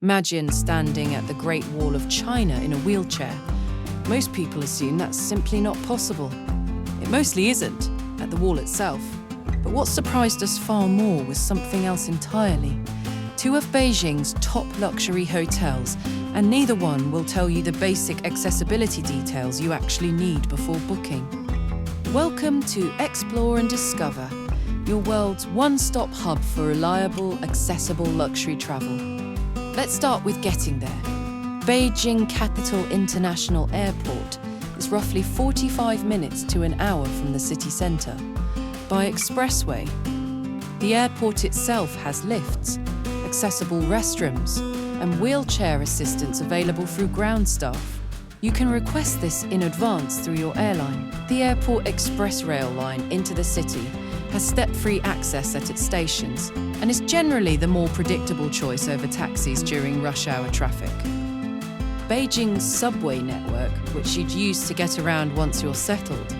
Imagine standing at the Great Wall of China in a wheelchair. Most people assume that's simply not possible. It mostly isn't, at the wall itself. But what surprised us far more was something else entirely. Two of Beijing's top luxury hotels, and neither one will tell you the basic accessibility details you actually need before booking. Welcome to Xplore Discover, your world's one-stop hub for reliable, accessible luxury travel. Let's start with getting there. Beijing Capital International Airport is roughly 45 minutes to an hour from the city centre. By expressway, the airport itself has lifts, accessible restrooms, and wheelchair assistance available through ground staff. You can request this in advance through your airline. The airport express rail line into the city has step-free access at its stations and is generally the more predictable choice over taxis during rush hour traffic. Beijing's subway network, which you'd use to get around once you're settled,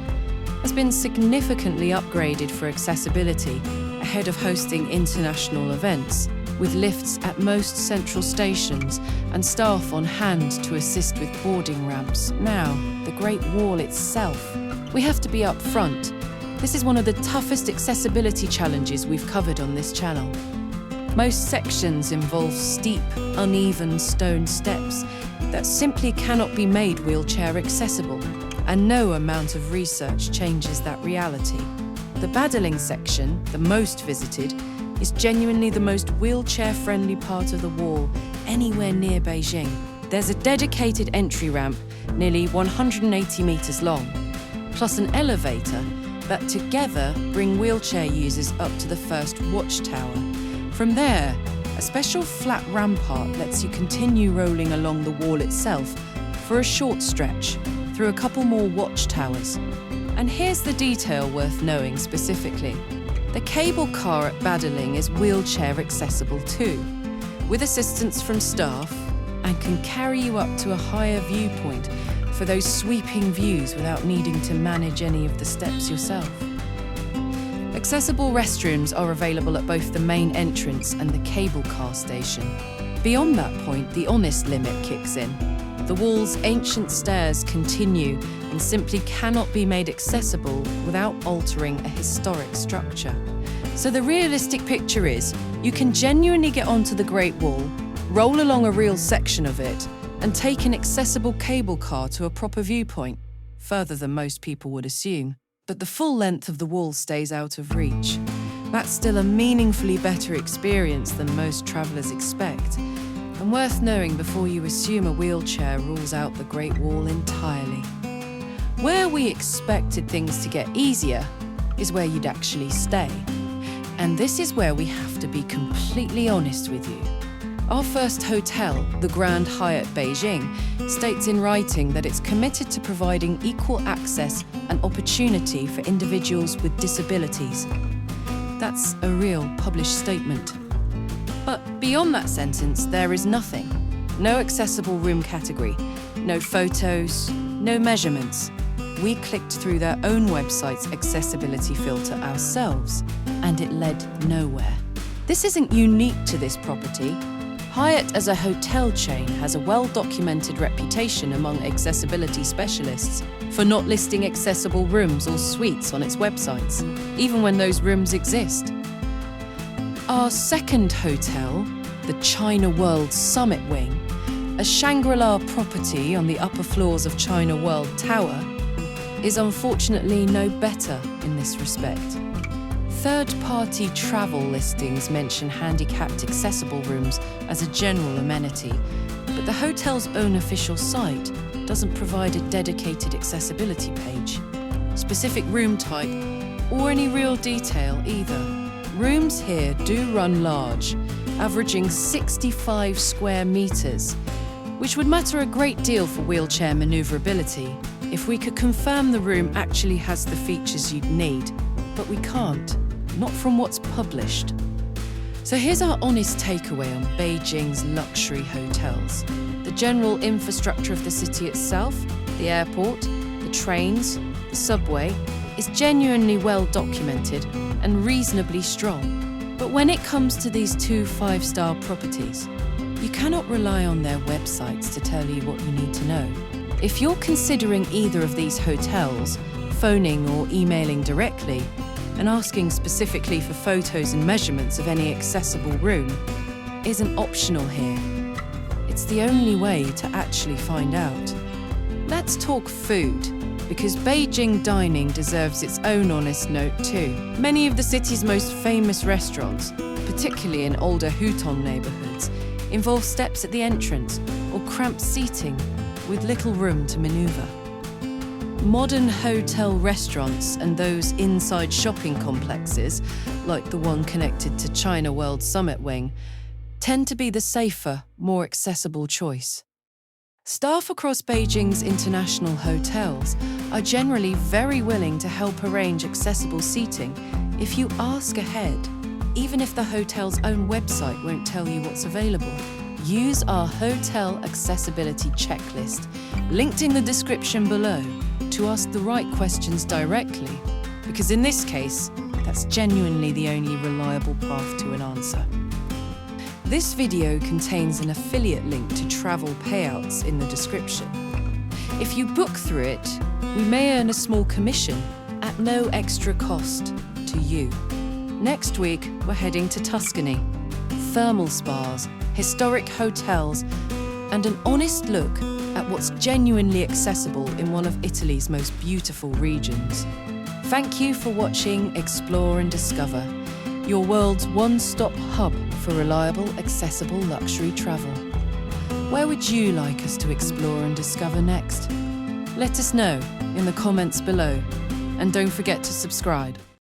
has been significantly upgraded for accessibility ahead of hosting international events, with lifts at most central stations and staff on hand to assist with boarding ramps. Now, the Great Wall itself. We have to be up front. This is one of the toughest accessibility challenges we've covered on this channel. Most sections involve steep, uneven stone steps that simply cannot be made wheelchair accessible, and no amount of research changes that reality. The Badaling section, the most visited, is genuinely the most wheelchair-friendly part of the wall anywhere near Beijing. There's a dedicated entry ramp nearly 180 meters long, plus an elevator that together bring wheelchair users up to the first watchtower. From there, a special flat rampart lets you continue rolling along the wall itself for a short stretch through a couple more watchtowers. And here's the detail worth knowing specifically. The cable car at Badaling is wheelchair accessible too, with assistance from staff, and can carry you up to a higher viewpoint for those sweeping views without needing to manage any of the steps yourself. Accessible restrooms are available at both the main entrance and the cable car station. Beyond that point, the honest limit kicks in. The wall's ancient stairs continue and simply cannot be made accessible without altering a historic structure. So the realistic picture is, you can genuinely get onto the Great Wall, roll along a real section of it, and take an accessible cable car to a proper viewpoint, further than most people would assume. But the full length of the wall stays out of reach. That's still a meaningfully better experience than most travellers expect, and worth knowing before you assume a wheelchair rules out the Great Wall entirely. Where we expected things to get easier is where you'd actually stay. And this is where we have to be completely honest with you. Our first hotel, the Grand Hyatt Beijing, states in writing that it's committed to providing equal access and opportunity for individuals with disabilities. That's a real published statement. But beyond that sentence, there is nothing. No accessible room category, no photos, no measurements. We clicked through their own website's accessibility filter ourselves, and it led nowhere. This isn't unique to this property. Hyatt as a hotel chain has a well-documented reputation among accessibility specialists for not listing accessible rooms or suites on its websites, even when those rooms exist. Our second hotel, the China World Summit Wing, a Shangri-La property on the upper floors of China World Tower, is unfortunately no better in this respect. Third-party travel listings mention handicapped accessible rooms as a general amenity, but the hotel's own official site doesn't provide a dedicated accessibility page, specific room type, or any real detail either. Rooms here do run large, averaging 65 square meters, which would matter a great deal for wheelchair maneuverability if we could confirm the room actually has the features you'd need, but we can't. Not from what's published. So here's our honest takeaway on Beijing's luxury hotels. The general infrastructure of the city itself, the airport, the trains, the subway, is genuinely well documented and reasonably strong. But when it comes to these two 5-star properties, You cannot rely on their websites to tell you what you need to know. If you're considering either of these hotels, phoning or emailing directly, and asking specifically for photos and measurements of any accessible room isn't optional here. It's the only way to actually find out. Let's talk food, because Beijing dining deserves its own honest note too. Many of the city's most famous restaurants, particularly in older Hutong neighborhoods, involve steps at the entrance or cramped seating with little room to maneuver. Modern hotel restaurants and those inside shopping complexes, like the one connected to China World Summit Wing, tend to be the safer, more accessible choice. Staff across Beijing's international hotels are generally very willing to help arrange accessible seating if you ask ahead, even if the hotel's own website won't tell you what's available. Use our hotel accessibility checklist, linked in the description below, to ask the right questions directly, because in this case, that's genuinely the only reliable path to an answer. This video contains an affiliate link to travel payouts in the description. If you book through it, we may earn a small commission at no extra cost to you. Next week, we're heading to Tuscany. Thermal spas, historic hotels, and an honest look at what's genuinely accessible in one of Italy's most beautiful regions. Thank you for watching Explore and Discover, your world's one-stop hub for reliable, accessible luxury travel. Where would you like us to explore and discover next? Let us know in the comments below, and don't forget to subscribe.